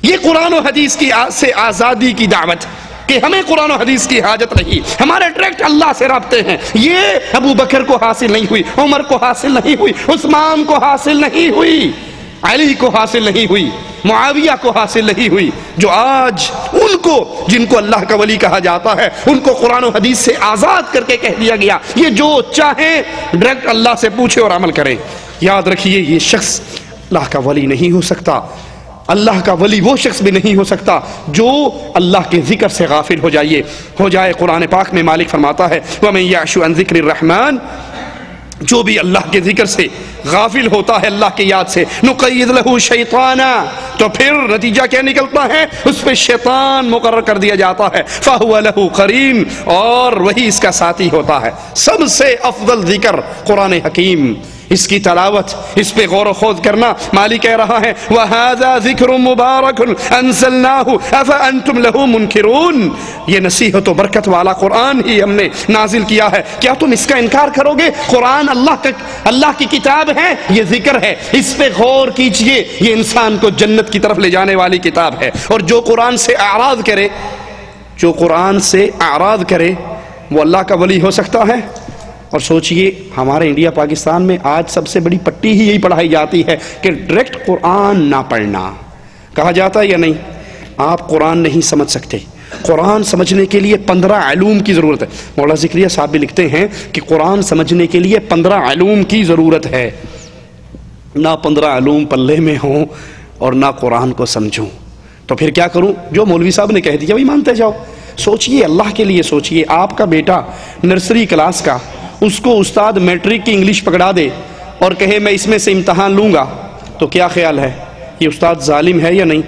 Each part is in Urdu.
یہ قرآن و حدیث کی سے آزادی کی دعوت کہ ہمیں قرآن و حدیث کی حاجت نہیں، ہمارے ڈائریکٹ اللہ سے رابطے ہیں. یہ ابو بکر کو حاصل نہیں ہوئی، عمر کو حاصل نہیں ہوئی، عثمان کو حاصل نہیں ہوئی، علی کو حاصل نہیں ہوئی، معاویہ کو حاصل نہیں ہوئی. جو آج ان کو جن کو اللہ کا ولی کہا جاتا ہے ان کو قرآن و حدیث سے آزاد کر کے کہہ دیا گیا یہ جو چاہیں ڈائریکٹ اللہ سے پوچھے اور عمل کریں. یاد رکھیے یہ شخص اللہ کا ولی نہیں ہو سکتا. اللہ کا ولی وہ شخص بھی نہیں ہو سکتا جو اللہ کے ذکر سے غافل ہو جائے. قرآن پاک میں مالک فرماتا ہے وَمَن يَعْشُ عَن ذِكْرِ الرَّحْمَنِ، جو بھی اللہ کے ذکر سے غافل ہوتا ہے، اللہ کی یاد سے، نُقَيِّضْ لَهُ شَيْطَانًا، تو پھر نتیجہ کیا نکلتا ہے؟ اس پہ شیطان مقرر کر دیا جاتا ہے. فَهُوَ لَهُ قَرِينٌ، اور وہی اس کا ساتھی ہوتا ہے. سب سے افضل ذکر قرآن حکیم، اس کی تلاوت، اس پہ غور و خوض کرنا. مالک کہہ رہا ہے وَهَذَا ذِكْرٌ مُبَارَكٌ أَنزَلْنَاهُ أَفَأَنْتُمْ لَهُ مُنْكِرُونَ، یہ نصیحت و برکت والا قرآن ہی ہم نے نازل کیا ہے، کیا تم اس کا انکار کرو گے؟ قرآن اللہ کی کتاب ہے، یہ ذکر ہے، اس پہ غور کیجئے. یہ انسان کو جنت کی طرف لے جانے والی کتاب ہے. اور جو قرآن سے اعراض کرے وہ اللہ کا ولی ہو سکتا ہے؟ اور سوچئے ہمارے انڈیا پاکستان میں آج سب سے بڑی پٹی ہی یہی پڑھائی جاتی ہے کہ ڈائریکٹ قرآن نہ پڑھنا. کہا جاتا ہے یا نہیں؟ آپ قرآن نہیں سمجھ سکتے. قرآن سمجھنے کے لیے 15 علوم کی ضرورت ہے. مولانا ذکریہ صاحب بھی لکھتے ہیں کہ قرآن سمجھنے کے لیے 15 علوم کی ضرورت ہے. نہ 15 علوم پلے میں ہوں اور نہ قرآن کو سمجھوں تو پھر کیا کروں؟ جو مولوی صاحب نے کہہ دیا وہی مانتے جاؤ. سوچئے، اللہ کے لیے سوچئے. آپ کا بیٹا نرسری کلاس کا، اس کو استاد میٹرک کی انگلش پکڑا دے اور کہے میں اس میں سے امتحان لوں گا تو کیا خیال ہے؟ یہ استاد ظالم ہے یا نہیں؟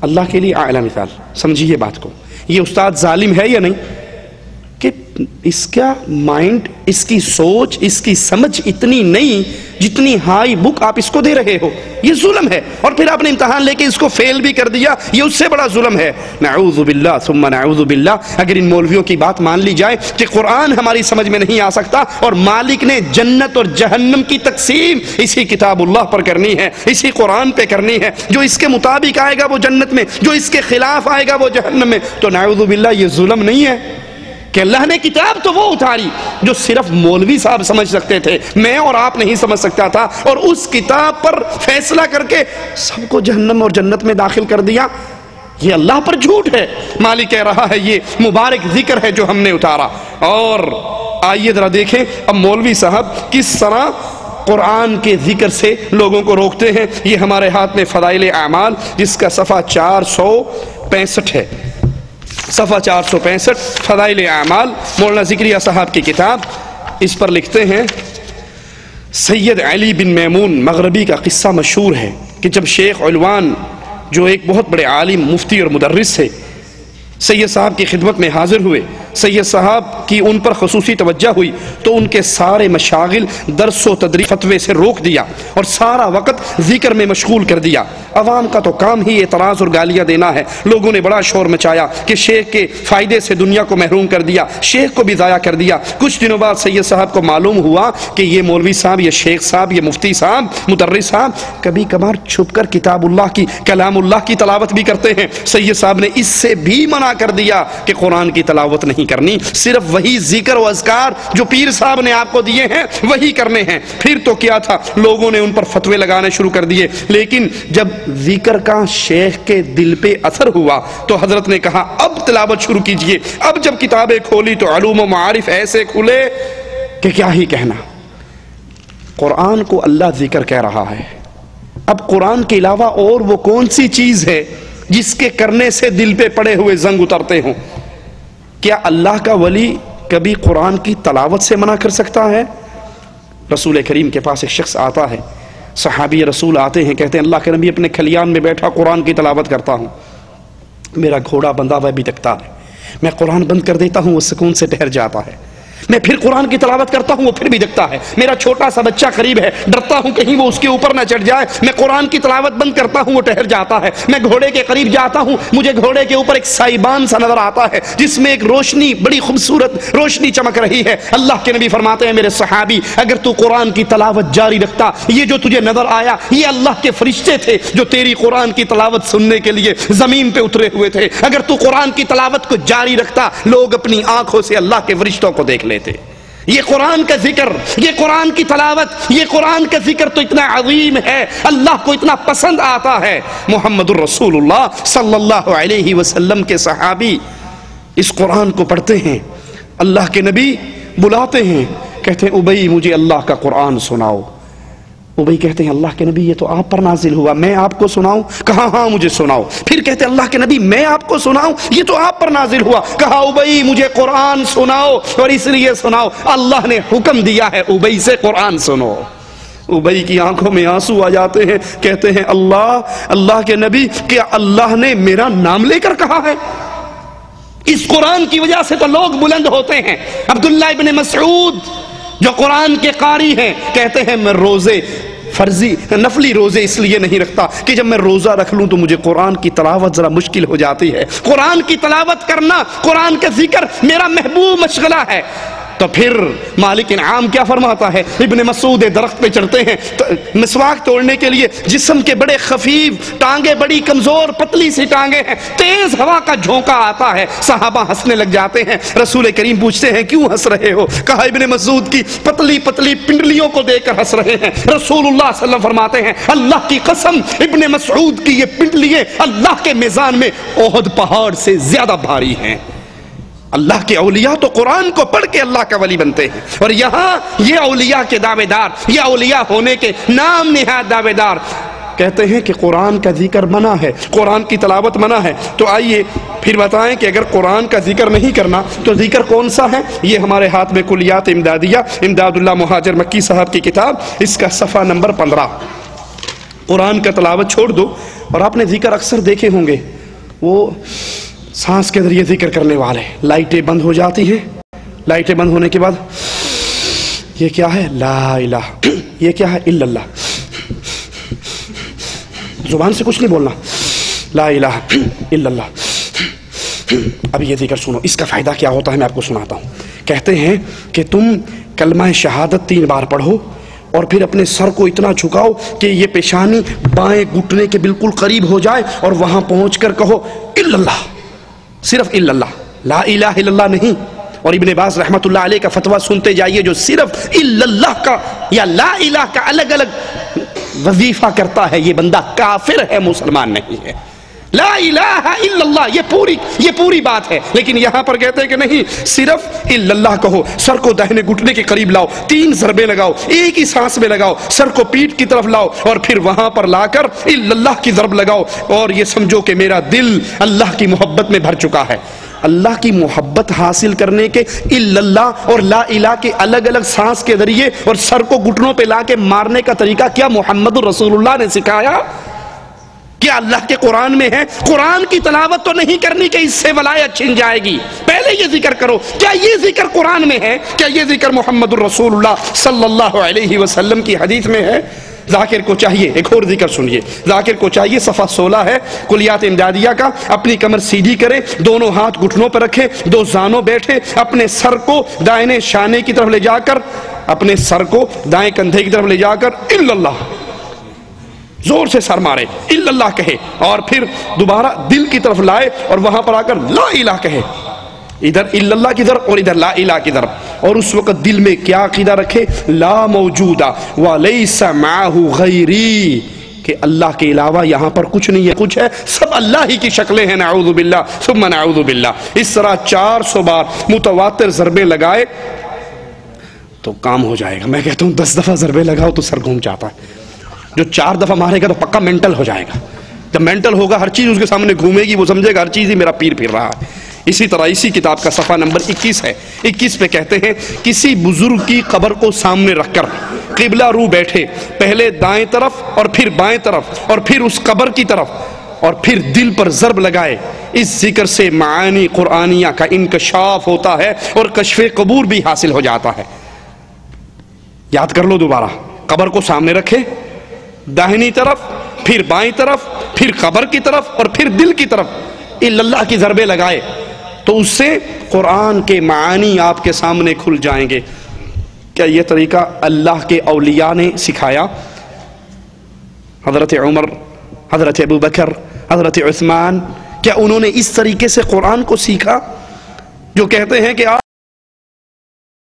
اللہ کے لیے اعلیٰ مثال. سمجھیے بات کو، یہ استاد ظالم ہے یا نہیں کہ اس کا مائنڈ، اس کی سوچ، اس کی سمجھ اتنی نہیں جتنی ہائی بک آپ اس کو دے رہے ہو. یہ ظلم ہے. اور پھر آپ نے امتحان لے کے اس کو فیل بھی کر دیا، یہ اس سے بڑا ظلم ہے. نعوذ باللہ ثم نعوذ باللہ. اگر ان مولویوں کی بات مان لی جائے کہ قرآن ہماری سمجھ میں نہیں آ سکتا اور مالک نے جنت اور جہنم کی تقسیم اسی کتاب اللہ پر کرنی ہے، اسی قرآن پہ کرنی ہے، جو اس کے مطابق آئے گا وہ جنت میں، جو اس کے خلاف آئے گا وہ جہنم میں، تو نعوذ باللہ یہ ظلم نہیں ہے کہ اللہ نے کتاب تو وہ اتاری جو صرف مولوی صاحب سمجھ سکتے تھے، میں اور آپ نہیں سمجھ سکتا تھا، اور اس کتاب پر فیصلہ کر کے سب کو جہنم اور جنت میں داخل کر دیا. یہ اللہ پر جھوٹ ہے. مالک کہہ رہا ہے یہ مبارک ذکر ہے جو ہم نے اتارا. اور آئیے ذرا دیکھیں اب مولوی صاحب کس طرح قرآن کے ذکر سے لوگوں کو روکتے ہیں. یہ ہمارے ہاتھ میں فضائل اعمال جس کا صفحہ 465 ہے، صفحہ 465 فضائل اعمال، مولانا ذکریہ صاحب کی کتاب. اس پر لکھتے ہیں سید علی بن میمون مغربی کا قصہ مشہور ہے کہ جب شیخ علوان جو ایک بہت بڑے عالم، مفتی اور مدرس تھے، سید صاحب کی خدمت میں حاضر ہوئے، سید صاحب کی ان پر خصوصی توجہ ہوئی تو ان کے سارے مشاغل، درس و تدریس، فتوے سے روک دیا اور سارا وقت ذکر میں مشغول کر دیا. عوام کا تو کام ہی اعتراض اور گالیاں دینا ہے. لوگوں نے بڑا شور مچایا کہ شیخ کے فائدے سے دنیا کو محروم کر دیا، شیخ کو بھی ضائع کر دیا. کچھ دنوں بعد سید صاحب کو معلوم ہوا کہ یہ مولوی صاحب، یہ شیخ صاحب، یہ مفتی صاحب، مدرس صاحب کبھی کبھار چھپ کر کتاب اللہ کی، کلام اللہ کی تلاوت بھی کرتے ہیں. سید صاحب نے اس سے بھی منع کر دیا کہ قرآن کی تلاوت نہیں کرنی، صرف وہی ذکر و اذکار جو پیر صاحب نے آپ کو دیے ہیں وہی کرنے ہیں. پھر تو کیا تھا، لوگوں نے ان پر فتوے لگانے شروع کر دیے. لیکن جب ذکر کا شیخ کے دل پہ اثر ہوا تو حضرت نے کہا اب تلاوت شروع کیجئے. اب جب کتابیں کھولی تو علوم و معارف ایسے کھلے کہ کیا ہی کہنا. قرآن کو اللہ ذکر کہہ رہا ہے. اب قرآن کے علاوہ اور وہ کون سی چیز ہے جس کے کرنے سے دل پہ پڑے ہوئے زنگ اترتے ہوں؟ کیا اللہ کا ولی کبھی قرآن کی تلاوت سے منع کر سکتا ہے؟ رسول کریم کے پاس ایک شخص آتا ہے، صحابی رسول آتے ہیں، کہتے ہیں اللہ کے نبی اپنے کھلیان میں بیٹھا قرآن کی تلاوت کرتا ہوں، میرا گھوڑا بندھا ہوا بھی تکتا ہے، میں قرآن بند کر دیتا ہوں وہ سکون سے ٹھہر جاتا ہے. میں پھر قرآن کی تلاوت کرتا ہوں، وہ پھر بھی جگتا ہے. میرا چھوٹا سا بچہ قریب ہے، ڈرتا ہوں کہیں وہ اس کے اوپر نہ چڑھ جائے، میں قرآن کی تلاوت بند کرتا ہوں، وہ ٹھہر جاتا ہے. میں گھوڑے کے قریب جاتا ہوں، مجھے گھوڑے کے اوپر ایک سائبان سا نظر آتا ہے جس میں ایک روشنی، بڑی خوبصورت روشنی چمک رہی ہے. اللہ کے نبی فرماتے ہیں میرے صحابی اگر تو قرآن کی تلاوت جاری رکھتا، یہ جو تجھے نظر آیا یہ اللہ کے فرشتے تھے جو تیری قرآن کی تلاوت سننے کے لیے زمین پہ اترے ہوئے تھے. اگر تو قرآن کی تلاوت کو جاری رکھتا لوگ اپنی آنکھوں سے اللہ کے فرشتوں کو دیکھ لیتے. یہ قرآن کا ذکر، یہ قرآن کی تلاوت، یہ قرآن کا ذکر تو اتنا عظیم ہے، اللہ کو اتنا پسند آتا ہے. محمد الرسول اللہ صلی اللہ علیہ وسلم کے صحابی اس قرآن کو پڑھتے ہیں، اللہ کے نبی بلاتے ہیں، کہتے ہیں ابی مجھے اللہ کا قرآن سناؤ. ابی کہتے ہیں اللہ کے نبی یہ تو آپ پر نازل ہوا، میں آپ کو سناؤں؟ کہا ہاں مجھے سناؤ. پھر کہتے ہیں اللہ کے نبی میں آپ کو سناؤں؟ یہ تو آپ پر نازل ہوا. کہا ابی مجھے قرآن سناؤ، اور اس لیے سناؤ اللہ نے حکم دیا ہے ابی سے قرآن سنو. ابی کی آنکھوں میں آنسو آ جاتے ہیں، کہتے ہیں اللہ کے نبی کیا اللہ نے میرا نام لے کر کہا ہے؟ اس قرآن کی وجہ سے تو لوگ بلند ہوتے ہیں. عبداللہ ابن مسعود جو قرآن کے قاری ہیں کہتے ہیں میں روزے فرضی نفلی روزے اس لیے نہیں رکھتا کہ جب میں روزہ رکھ لوں تو مجھے قرآن کی تلاوت ذرا مشکل ہو جاتی ہے. قرآن کی تلاوت کرنا، قرآن کا ذکر میرا محبوب مشغلہ ہے. تو پھر مالک انعام کیا فرماتا ہے؟ ابن مسعود درخت پہ چڑھتے ہیں مسواک توڑنے کے لیے، جسم کے بڑے خفیف، ٹانگیں بڑی کمزور، پتلی سی ٹانگیں ہیں، تیز ہوا کا جھونکا آتا ہے، صحابہ ہنسنے لگ جاتے ہیں. رسول کریم پوچھتے ہیں کیوں ہنس رہے ہو؟ کہا ابن مسعود کی پتلی پتلی پنڈلیوں کو دیکھ کر ہنس رہے ہیں. رسول اللہ صلی اللہ علیہ وسلم فرماتے ہیں اللہ کی قسم ابن مسعود کی یہ پنڈلیاں اللہ کے میزان میں احد پہاڑ سے زیادہ بھاری ہیں. اللہ کے اولیاء تو قرآن کو پڑھ کے اللہ کا ولی بنتے ہیں، اور یہاں یہ اولیاء کے دعوے دار، یہ اولیاء ہونے کے نام نہاد دعوے دار کہتے ہیں کہ قرآن کا ذکر منع ہے، قرآن کی تلاوت منع ہے. تو آئیے پھر بتائیں کہ اگر قرآن کا ذکر نہیں کرنا تو ذکر کون سا ہے؟ یہ ہمارے ہاتھ میں کلیات امدادیہ، امداد اللہ مہاجر مکی صاحب کی کتاب، اس کا صفحہ نمبر 15. قرآن کا تلاوت چھوڑ دو. اور آپ نے ذکر اکثر دیکھے ہوں گے، وہ سانس کے ذریعے ذکر کرنے والے، لائٹیں بند ہو جاتی ہیں، لائٹیں بند ہونے کے بعد یہ کیا ہے؟ لا الہ، یہ کیا ہے؟ الا اللہ. زبان سے کچھ نہیں بولنا، لا الہ الا اللہ. اب یہ ذکر سنو، اس کا فائدہ کیا ہوتا ہے میں آپ کو سناتا ہوں. کہتے ہیں کہ تم کلمہ شہادت 3 بار پڑھو اور پھر اپنے سر کو اتنا جھکاؤ کہ یہ پیشانی بائیں گھٹنے کے بالکل قریب ہو جائے، اور وہاں پہنچ کر کہو الا اللہ، صرف الا اللہ، لا الہ الا اللہ نہیں. اور ابن باز رحمت اللہ علیہ کا فتویٰ سنتے جائیے، جو صرف الا اللہ کا یا لا الہ کا الگ الگ وظیفہ کرتا ہے یہ بندہ کافر ہے، مسلمان نہیں ہے. لا الہ الا اللہ یہ پوری بات ہے. لیکن یہاں پر کہتے ہیں کہ نہیں، صرف الا اللہ کہو، سر کو دہنے گھٹنے کے قریب لاؤ، 3 ضربے لگاؤ، ایک ہی سانس میں لگاؤ، سر کو پیٹھ کی طرف لاؤ، اور پھر وہاں پر لا کر الا اللہ کی ضرب لگاؤ، اور یہ سمجھو کہ میرا دل اللہ کی محبت میں بھر چکا ہے. اللہ کی محبت حاصل کرنے کے الا اللہ اور لا الہ کے الگ الگ سانس کے ذریعے اور سر کو گھٹنوں پہ لا کے مارنے کا طریقہ کیا محمد الرسول اللہ نے سکھایا؟ کیا اللہ کے قرآن میں ہے؟ قرآن کی تلاوت تو نہیں کرنی کہ اس سے ولایت چھن جائے گی، پہلے یہ ذکر کرو. کیا یہ ذکر قرآن میں ہے؟ کیا یہ ذکر محمد الرسول اللہ صلی اللہ علیہ وسلم کی حدیث میں ہے؟ ذاکر کو چاہیے ایک اور ذکر سنیے، ذاکر کو چاہیے صفحہ 16 ہے کلیات امدادیہ کا، اپنی کمر سیدھی کرے، دونوں ہاتھ گھٹنوں پر رکھے، 2 زانوں بیٹھے، اپنے سر کو دائیں شانے کی طرف لے جا کر، اپنے سر کو دائیں کندھے کی طرف لے جا کر الا اللہ زور سے سر مارے، الا اللہ کہے، اور پھر دوبارہ دل کی طرف لائے اور وہاں پر آ کر لا الہ کہے. ادھر الا اللہ کی طرف اور ادھر لا الہ کی طرف. اور اس وقت دل میں کیا عقیدہ رکھے؟ لا موجودہ ولیس معہ غیری، کہ اللہ کے علاوہ یہاں پر کچھ نہیں ہے، کچھ ہے سب اللہ ہی کی شکلیں ہیں، نعوذ باللہ ثم نعوذ باللہ. اس طرح 400 بار متواتر ضربے لگائے تو کام ہو جائے گا. میں کہتا ہوں 10 دفعہ ضربے لگاؤ تو سر گھوم جاتا ہے. جو 4 دفعہ مارے گا تو پکا مینٹل ہو جائے گا. جب مینٹل ہوگا ہر چیز اس کے سامنے گھومے گی، وہ سمجھے گا ہر چیز ہی میرا پیر پھر رہا ہے. اسی طرح اسی کتاب کا صفحہ نمبر 21 ہے، 21 پہ کہتے ہیں کسی بزرگ کی قبر کو سامنے رکھ کر قبلہ رو بیٹھے، پہلے دائیں طرف اور پھر بائیں طرف اور پھر اس قبر کی طرف، اور پھر دل پر ضرب لگائے، اس ذکر سے معانی قرآنیہ کا انکشاف ہوتا ہے اور کشف قبور بھی حاصل ہو جاتا ہے۔ یاد کر لو دوبارہ، قبر کو سامنے رکھے، داہنی طرف، پھر بائیں طرف، پھر قبر کی طرف اور پھر دل کی طرف اللہ کی ضربیں لگائے، تو اس سے قرآن کے معانی آپ کے سامنے کھل جائیں گے۔ کیا یہ طریقہ اللہ کے اولیاء نے سکھایا؟ حضرت عمر، حضرت ابو بکر، حضرت عثمان، کیا انہوں نے اس طریقے سے قرآن کو سیکھا جو کہتے ہیں کہ